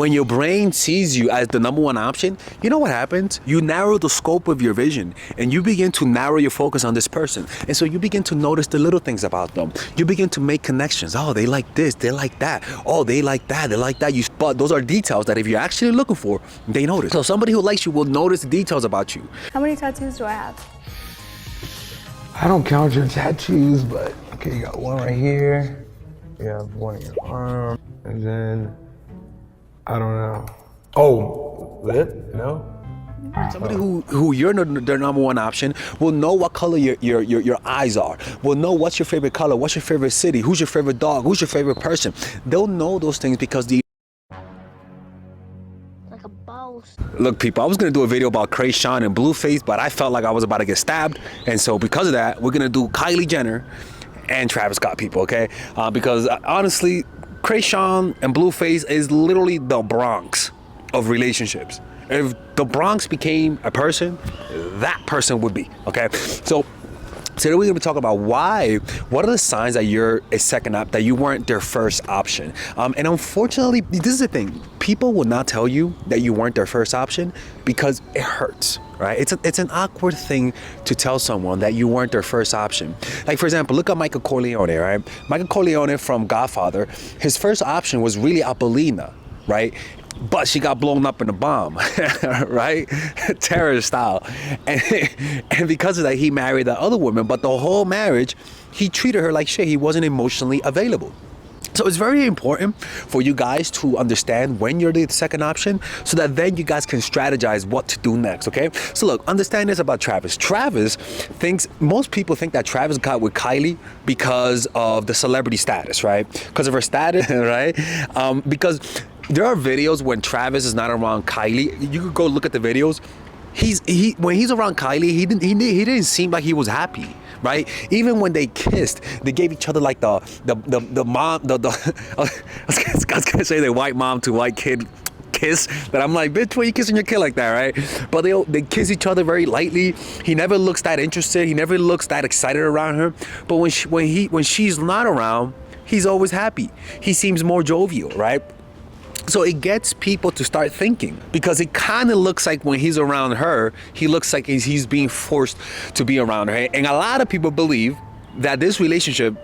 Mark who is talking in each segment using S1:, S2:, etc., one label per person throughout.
S1: when your brain sees you as the number one option, you know what happens? You narrow the scope of your vision and you begin to narrow your focus on this person. And so you begin to notice the little things about them. You begin to make connections. Oh, they like this, they like that. Oh, they like that, they like that. But those are details that if you're actually looking for, they notice. So somebody who likes you will notice the details about you.
S2: How many tattoos do I have?
S3: I don't count your tattoos, but okay, you got one right here. You have one in your arm, and then I don't know. Oh, lip? No.
S1: Somebody who you're their number one option will know what color your eyes are, will know what's your favorite color, what's your favorite city, who's your favorite dog, who's your favorite person. They'll know those things because
S2: Like a boss.
S1: Look, people, I was gonna do a video about Krayshawn and Blueface, but I felt like I was about to get stabbed, and so because of that, we're gonna do Kylie Jenner and Travis Scott, people, okay? Because honestly, Krayshawn and Blueface is literally the Bronx of relationships. If the Bronx became a person, that person would be, okay? So today we're gonna be talking about what are the signs that you're a second that you weren't their first option. And unfortunately, this is the thing, people will not tell you that you weren't their first option because it hurts, right? It's an awkward thing to tell someone that you weren't their first option. Like, for example, look at Michael Corleone, right? Michael Corleone from Godfather, his first option was really Apollina, right? But she got blown up in a bomb, right? Terrorist style. And because of that, he married the other woman, but the whole marriage, he treated her like shit. He wasn't emotionally available. So it's very important for you guys to understand when you're the second option so that then you guys can strategize what to do next, okay? So look, understand this about Travis. Most people think that Travis got with Kylie because of the celebrity status, right? Because of her status, right? Because there are videos when Travis is not around Kylie. You could go look at the videos. When he's around Kylie, he didn't seem like he was happy, right? Even when they kissed, they gave each other like the mom I was gonna say the white mom to white kid kiss, but I'm like, bitch, why you kissing your kid like that, right? But they kiss each other very lightly. He never looks that interested. He never looks that excited around her. But when she's not around, he's always happy. He seems more jovial, right? So it gets people to start thinking, because it kind of looks like when he's around her, he looks like he's being forced to be around her. And a lot of people believe that this relationship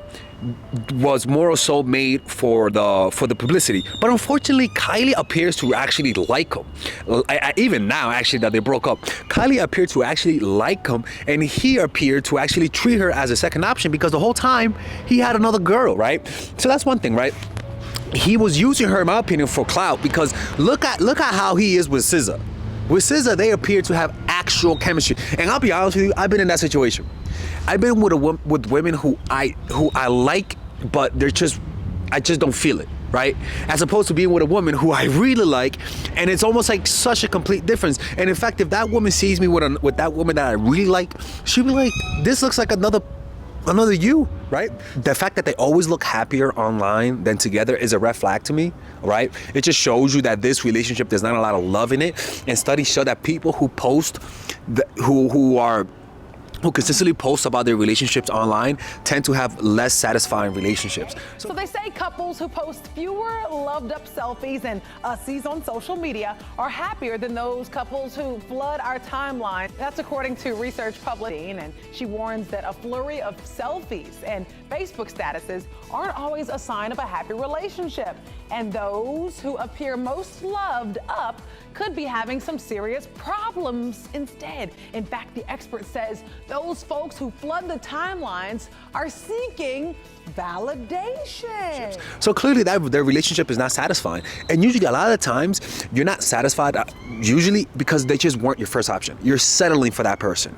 S1: was more so made for the publicity. But unfortunately, Kylie appears to actually like him. Even now, actually, that they broke up, Kylie appeared to actually like him, and he appeared to actually treat her as a second option because the whole time he had another girl, right? So that's one thing, right? He was using her, in my opinion, for clout, because look at how he is with SZA. With SZA, they appear to have actual chemistry. And I'll be honest with you, I've been in that situation. I've been with women who I like, but I just don't feel it, right? As opposed to being with a woman who I really like, and it's almost like such a complete difference. And in fact, if that woman sees me with that woman that I really like, she'll be like, this looks like another you, right? The fact that they always look happier online than together is a red flag to me, right? It just shows you that this relationship, there's not a lot of love in it. And studies show that people who post, who consistently post about their relationships online tend to have less satisfying relationships.
S4: So they say couples who post fewer loved up selfies and ussies on social media are happier than those couples who flood our timeline. That's according to research published, and she warns that a flurry of selfies and Facebook statuses aren't always a sign of a happy relationship. And those who appear most loved up could be having some serious problems instead. In fact, the expert says those folks who flood the timelines are seeking validation.
S1: So clearly their relationship is not satisfying. And usually a lot of times you're not satisfied, usually because they just weren't your first option. You're settling for that person.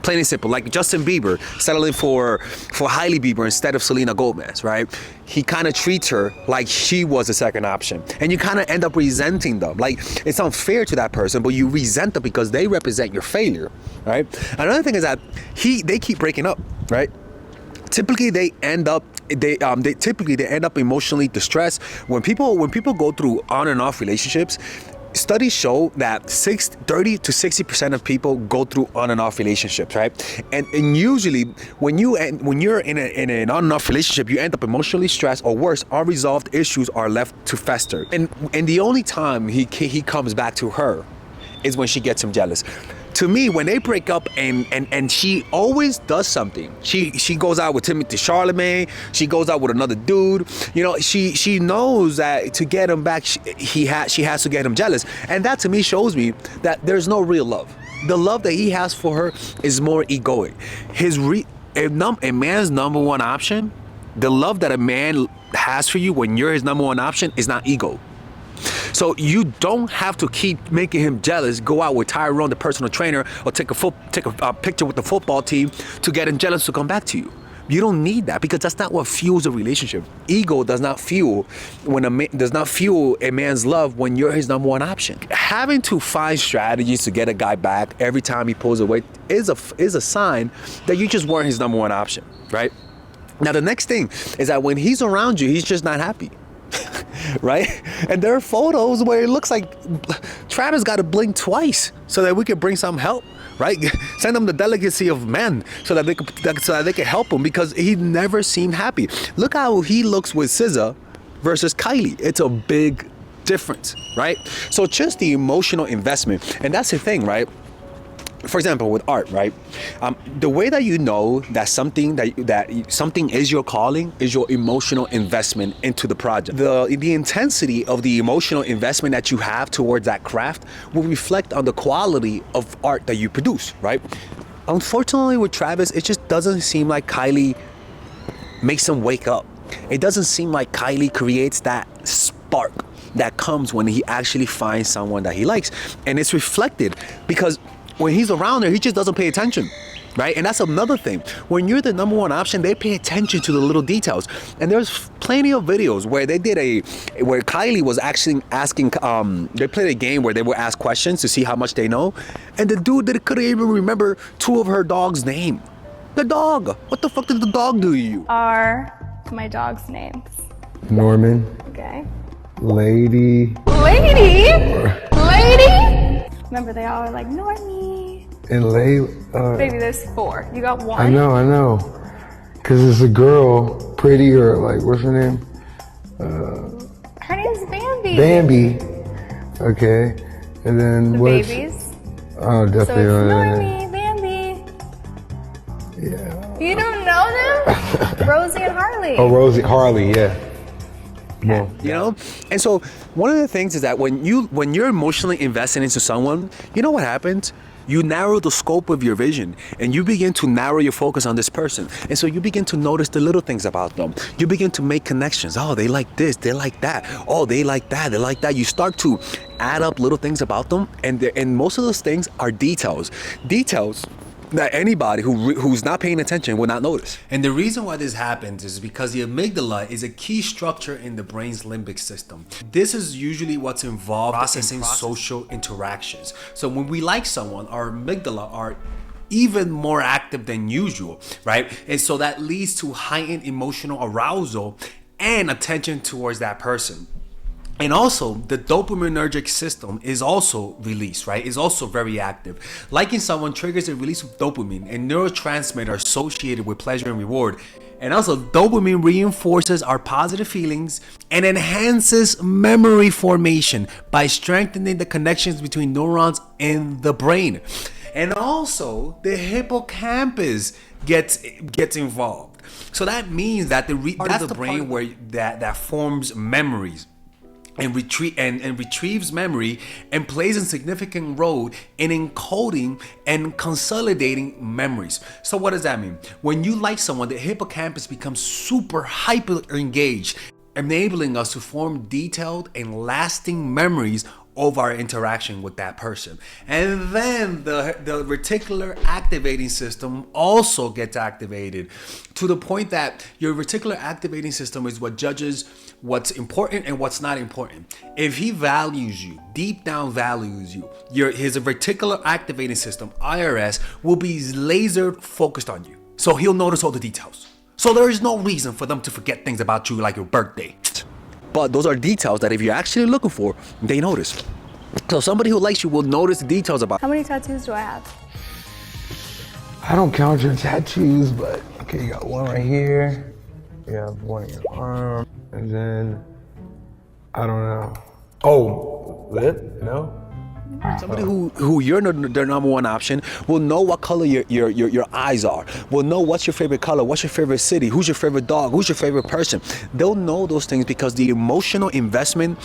S1: Plain and simple, like Justin Bieber settling for Hailey Bieber instead of Selena Gomez, right? He kind of treats her like she was a second option, and you kind of end up resenting them. Like, it's unfair to that person, but you resent them because they represent your failure, right? Another thing is that they keep breaking up, right? Typically they end up emotionally distressed. When people go through on and off relationships, studies show that 30 to 60% of people go through on and off relationships, right? And usually when you're in an on and off relationship, you end up emotionally stressed, or worse, unresolved issues are left to fester. And the only time he comes back to her is when she gets him jealous. To me, when they break up and she always does something, she goes out with Timothy Charlemagne, she goes out with another dude, you know, she knows that to get him back, she has to get him jealous. And that to me shows me that there's no real love. The love that he has for her is more egoic. A man's number one option, the love that a man has for you when you're his number one option, is not ego. So you don't have to keep making him jealous, go out with Tyrone, the personal trainer, or take a picture with the football team to get him jealous to come back to you. You don't need that, because that's not what fuels a relationship. Ego does not fuel a man's love when you're his number one option. Having to find strategies to get a guy back every time he pulls away is a sign that you just weren't his number one option, right? Now the next thing is that when he's around you, he's just not happy. Right? And there are photos where it looks like Travis got to blink twice so that we could bring some help, right? Send him the delicacy of men so that they could help him, because he never seemed happy. Look how he looks with SZA versus Kylie. It's a big difference, right? So just the emotional investment, and that's the thing, right? For example, with art, right? The way that you know that something is your calling is your emotional investment into the project. The intensity of the emotional investment that you have towards that craft will reflect on the quality of art that you produce, right? Unfortunately, with Travis, it just doesn't seem like Kylie makes him wake up. It doesn't seem like Kylie creates that spark that comes when he actually finds someone that he likes. And it's reflected because when he's around her, he just doesn't pay attention, right? And that's another thing. When you're the number one option, they pay attention to the little details. And there's plenty of videos where where Kylie was actually asking, they played a game where they would ask questions to see how much they know. And the dude couldn't even remember two of her dog's name. The dog. What the fuck did the dog do to you?
S2: Are my dog's names.
S3: Norman.
S2: Okay.
S3: Lady.
S2: Remember, they all are like, Normie.
S3: And
S2: Baby, there's 4. You got 1.
S3: I know. Cause it's a girl, pretty, or like, what's her name?
S2: Her name's Bambi.
S3: Bambi. Okay. And then
S2: The
S3: what's...
S2: babies.
S3: Oh,
S2: So it's
S3: definitely.
S2: Normie, Bambi.
S3: Yeah.
S2: You don't know them? Rosie and Harley.
S3: Oh, Harley, yeah. Well,
S1: You know? And so one of the things is that when you're emotionally invested into someone, you know what happens? You narrow the scope of your vision, and you begin to narrow your focus on this person. And so you begin to notice the little things about them. You begin to make connections. Oh, they like this, they like that. Oh, they like that, they like that. You start to add up little things about them, and most of those things are details that anybody who's not paying attention will not notice. And the reason why this happens is because the amygdala is a key structure in the brain's limbic system. This is usually what's involved in processing social interactions. So when we like someone, our amygdala are even more active than usual, right? And so that leads to heightened emotional arousal and attention towards that person. And also, the dopaminergic system is also released, right? It's also very active. Liking someone triggers the release of dopamine, and neurotransmitter associated with pleasure and reward. And also, dopamine reinforces our positive feelings and enhances memory formation by strengthening the connections between neurons in the brain. And also, the hippocampus gets involved. So that means that that's the brain where that forms memories and retrieves memory and plays a significant role in encoding and consolidating memories. So what does that mean? When you like someone, the hippocampus becomes super hyper engaged, enabling us to form detailed and lasting memories of our interaction with that person. And then the reticular activating system also gets activated to the point that your reticular activating system is what judges what's important and what's not important. If he values you, deep down values you, his reticular activating system, IRS, will be laser focused on you. So he'll notice all the details. So there is no reason for them to forget things about you like your birthday. But those are details that if you're actually looking for, they notice. So somebody who likes you will notice the details about.
S2: How many tattoos do I have?
S3: I don't count your tattoos, but okay, you got one right here. You have one in your arm, and then I don't know. Oh, lip? No.
S1: Somebody who you're their number one option will know what color your eyes are, will know what's your favorite color, what's your favorite city, who's your favorite dog, who's your favorite person. They'll know those things because the emotional investment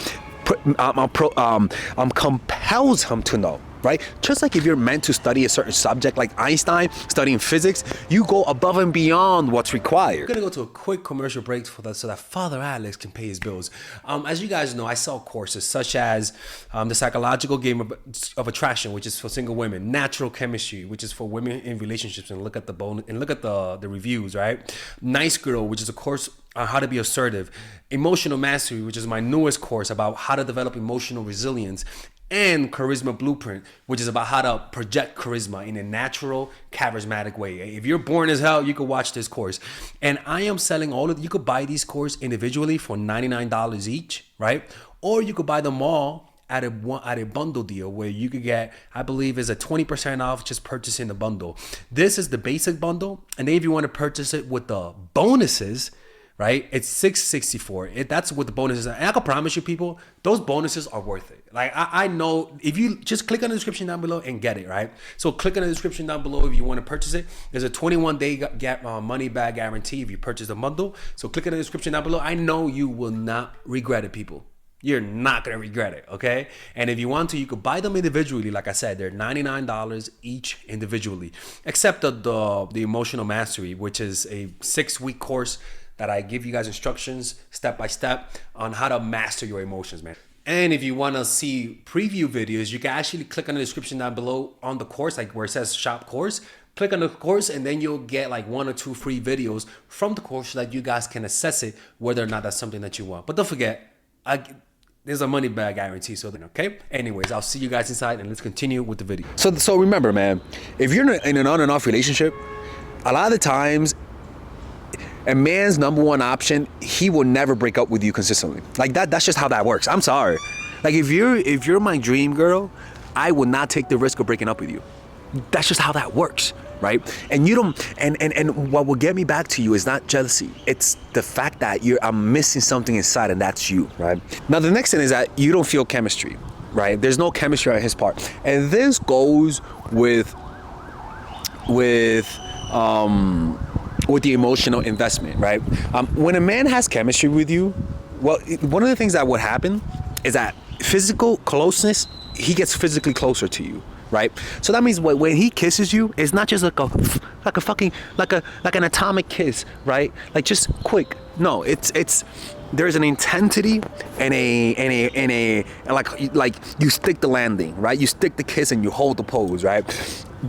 S1: compels him to know. Right? Just like if you're meant to study a certain subject like Einstein studying physics, you go above and beyond what's required. We're gonna go to a quick commercial break for that so that Father Alex can pay his bills. As you guys know, I sell courses such as the psychological game of attraction, which is for single women, natural chemistry, which is for women in relationships, and look at the reviews, right? Nice Girl, which is a course on how to be assertive, Emotional Mastery, which is my newest course about how to develop emotional resilience, and Charisma Blueprint, which is about how to project charisma in a natural, charismatic way. If you're boring as hell, you could watch this course. And I am selling you could buy these courses individually for $99 each, right? Or you could buy them all at a bundle deal where you could get, I believe is a 20% off just purchasing the bundle. This is the basic bundle. And then if you want to purchase it with the bonuses, right, it's $664. That's what the bonuses are. And I can promise you, people, those bonuses are worth it. Like I know, if you just click on the description down below and get it, right? So click on the description down below if you want to purchase it. There's a 21-day money back guarantee if you purchase a bundle. So click on the description down below. I know you will not regret it, people. You're not gonna regret it, okay? And if you want to, you could buy them individually. Like I said, they're $99 each individually, except the Emotional Mastery, which is a 6-week course that I give you guys instructions step by step on how to master your emotions, man. And if you want to see preview videos, you can actually click on the description down below on the course, like where it says shop course. Click on the course and then you'll get like 1 or 2 free videos from the course so that you guys can assess it, whether or not that's something that you want. But don't forget, there's a money back guarantee, so then, okay? Anyways, I'll see you guys inside and let's continue with the video. So remember, man, if you're in an on and off relationship, a lot of the times, a man's number one option, he will never break up with you consistently. Like that's just how that works. I'm sorry. Like if you're my dream girl, I will not take the risk of breaking up with you. That's just how that works, right? And you don't, and what will get me back to you is not jealousy. It's the fact that I'm missing something inside, and that's you, right? Now the next thing is that you don't feel chemistry, right? There's no chemistry on his part. And this goes with the emotional investment, right? When a man has chemistry with you, well, one of the things that would happen is that physical closeness, he gets physically closer to you, right? So that means when he kisses you, it's not just like an atomic kiss, right? Like just quick. No, there's an intensity and a like you stick the landing, right? You stick the kiss and you hold the pose, right?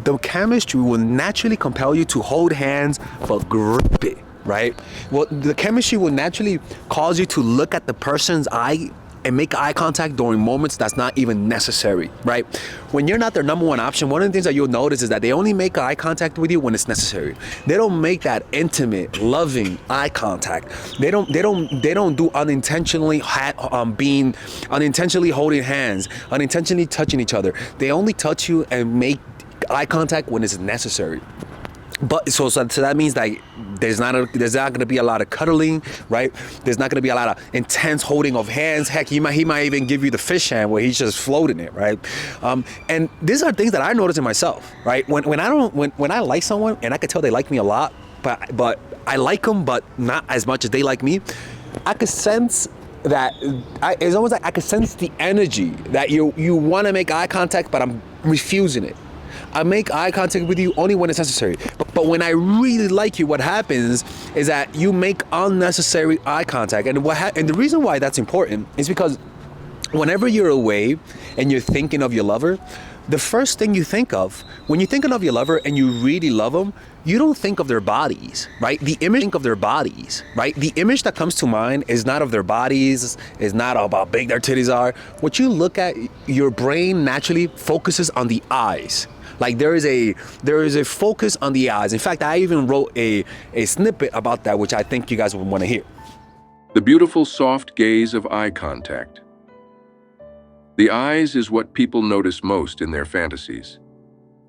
S1: The chemistry will naturally compel you to hold hands but grip it, right? Well, the chemistry will naturally cause you to look at the person's eye and make eye contact during moments that's not even necessary, right? When you're not their number one option, one of the things that you'll notice is that they only make eye contact with you when it's necessary. They don't make that intimate, loving eye contact. They don't do unintentionally unintentionally holding hands, unintentionally touching each other. They only touch you and make eye contact when it's necessary. But so that means that there's not going to be a lot of cuddling, right? There's not going to be a lot of intense holding of hands. Heck, he might even give you the fish hand where he's just floating it, right? And these are things that I notice in myself, right? When I like someone and I can tell they like me a lot, but I like them, but not as much as they like me, I could sense that it's almost like I could sense the energy that you want to make eye contact, but I'm refusing it. I make eye contact with you only when it's necessary. But when I really like you, what happens is that you make unnecessary eye contact. And the reason why that's important is because whenever you're away and you're thinking of your lover, the first thing you think of, when you're thinking of your lover and you really love them, you don't think of their bodies, right? The image that comes to mind is not of their bodies, is not about how big their titties are. What you look at, your brain naturally focuses on the eyes. Like there is a focus on the eyes. In fact, I even wrote a snippet about that, which I think you guys would want to hear.
S5: The beautiful soft gaze of eye contact. The eyes is what people notice most in their fantasies.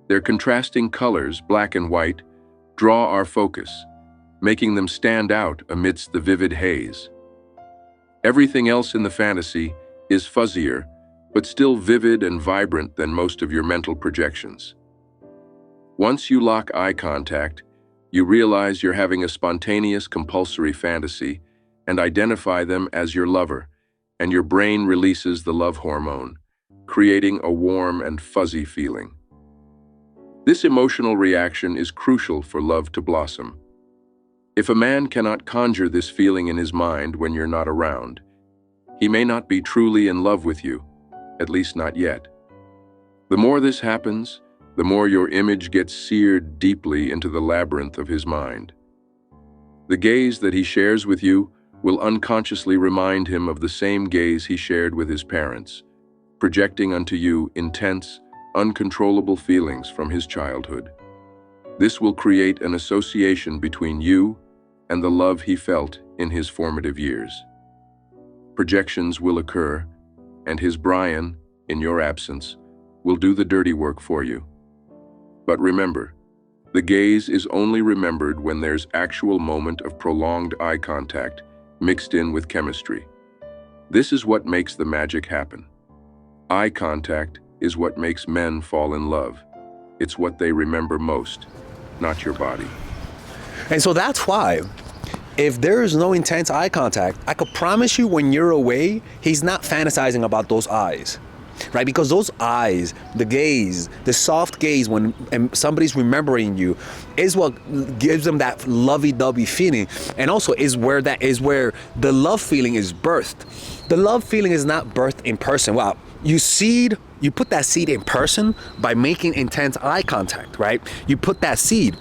S5: Their contrasting colors, black and white, draw our focus, making them stand out amidst the vivid haze. Everything else in the fantasy is fuzzier, but still vivid and vibrant than most of your mental projections. Once you lock eye contact, you realize you're having a spontaneous, compulsory fantasy and identify them as your lover, and your brain releases the love hormone, creating a warm and fuzzy feeling. This emotional reaction is crucial for love to blossom. If a man cannot conjure this feeling in his mind when you're not around, he may not be truly in love with you, at least not yet. The more this happens, the more your image gets seared deeply into the labyrinth of his mind. The gaze that he shares with you will unconsciously remind him of the same gaze he shared with his parents, projecting unto you intense, uncontrollable feelings from his childhood. This will create an association between you and the love he felt in his formative years. Projections will occur, and his Brian, in your absence, will do the dirty work for you. But remember, the gaze is only remembered when there's actual moment of prolonged eye contact mixed in with chemistry. This is what makes the magic happen. Eye contact is what makes men fall in love. It's what they remember most, not your body.
S1: And so that's why, if there is no intense eye contact, I could promise you when you're away, he's not fantasizing about those eyes, right? Because those eyes, the gaze, the soft gaze when somebody's remembering you is what gives them that lovey-dovey feeling, and also is where the love feeling is birthed. The love feeling is not birthed in person. Well, you put that seed in person by making intense eye contact, right? You put that seed.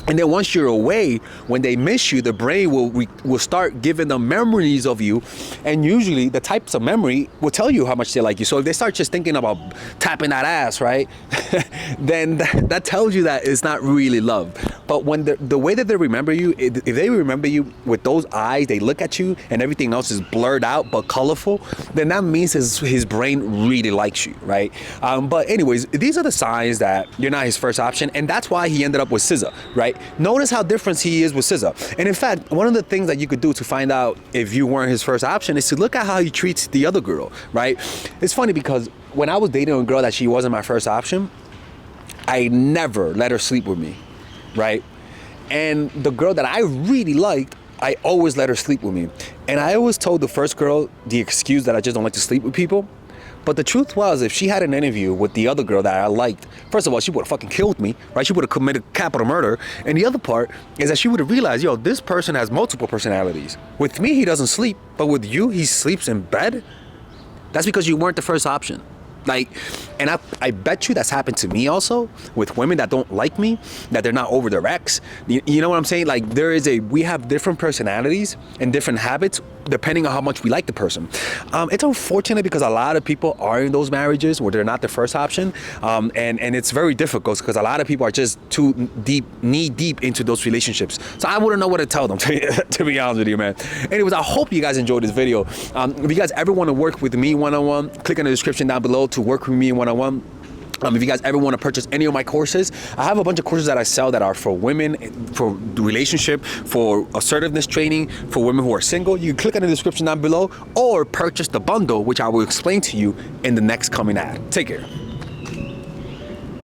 S1: And then once you're away, when they miss you, the brain will start giving them memories of you. And usually the types of memory will tell you how much they like you. So if they start just thinking about tapping that ass, right? then that tells you that it's not really love. But when the way that they remember you, if they remember you with those eyes, they look at you and everything else is blurred out but colorful, then that means his brain really likes you, right? But anyways, these are the signs that you're not his first option. And that's why he ended up with SZA, right? Notice how different he is with SZA. And in fact, one of the things that you could do to find out if you weren't his first option is to look at how he treats the other girl, right? It's funny because when I was dating a girl that she wasn't my first option, I never let her sleep with me, right? And the girl that I really liked, I always let her sleep with me. And I always told the first girl the excuse that I just don't like to sleep with people. But the truth was, if she had an interview with the other girl that I liked, first of all, she would have fucking killed me, right? She would have committed capital murder. And the other part is that she would have realized, yo, this person has multiple personalities. With me, he doesn't sleep, but with you, he sleeps in bed. That's because you weren't the first option. And I bet you that's happened to me also with women that don't like me, that they're not over their ex. You know what I'm saying? Like we have different personalities and different habits depending on how much we like the person. It's unfortunate because a lot of people are in those marriages where they're not the first option. And it's very difficult because a lot of people are just too knee deep into those relationships. So I wouldn't know what to tell them, to be honest with you, man. Anyways, I hope you guys enjoyed this video. If you guys ever want to work with me one-on-one, click in the description down below to work with me one-on-one. If you guys ever want to purchase any of my courses, I have a bunch of courses that I sell that are for women, for relationship, for assertiveness training, for women who are single. You can click on the description down below or purchase the bundle, which I will explain to you in the next coming ad. Take care.